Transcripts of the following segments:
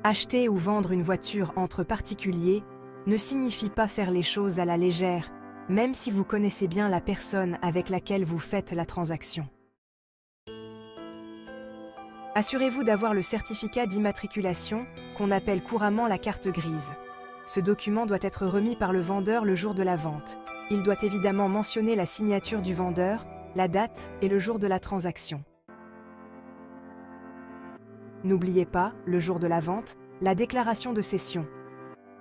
Acheter ou vendre une voiture entre particuliers ne signifie pas faire les choses à la légère, même si vous connaissez bien la personne avec laquelle vous faites la transaction. Assurez-vous d'avoir le certificat d'immatriculation, qu'on appelle couramment la carte grise. Ce document doit être remis par le vendeur le jour de la vente. Il doit évidemment mentionner la signature du vendeur, la date et le jour de la transaction. N'oubliez pas, le jour de la vente, la déclaration de cession.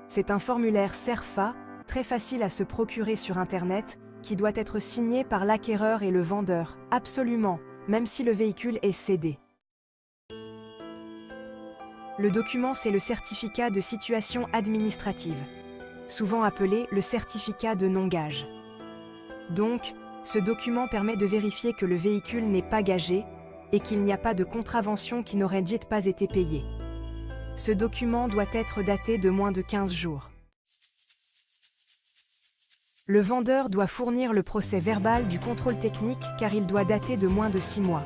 C'est un formulaire CERFA, très facile à se procurer sur Internet, qui doit être signé par l'acquéreur et le vendeur, absolument, même si le véhicule est cédé. Le document, c'est le certificat de situation administrative, souvent appelé le certificat de non-gage. Donc, ce document permet de vérifier que le véhicule n'est pas gagé et qu'il n'y a pas de contravention qui n'aurait pas été payée. Ce document doit être daté de moins de 15 jours. Le vendeur doit fournir le procès-verbal du contrôle technique car il doit dater de moins de 6 mois.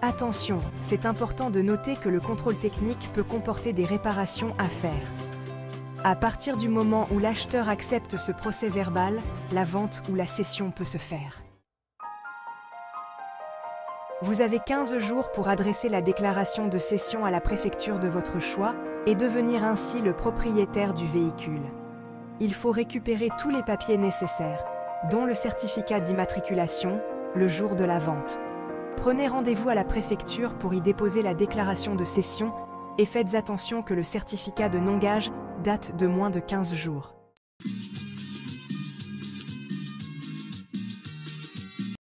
Attention, c'est important de noter que le contrôle technique peut comporter des réparations à faire. À partir du moment où l'acheteur accepte ce procès-verbal, la vente ou la cession peut se faire. Vous avez 15 jours pour adresser la déclaration de cession à la préfecture de votre choix et devenir ainsi le propriétaire du véhicule. Il faut récupérer tous les papiers nécessaires, dont le certificat d'immatriculation, le jour de la vente. Prenez rendez-vous à la préfecture pour y déposer la déclaration de cession et faites attention que le certificat de non-gage date de moins de 15 jours.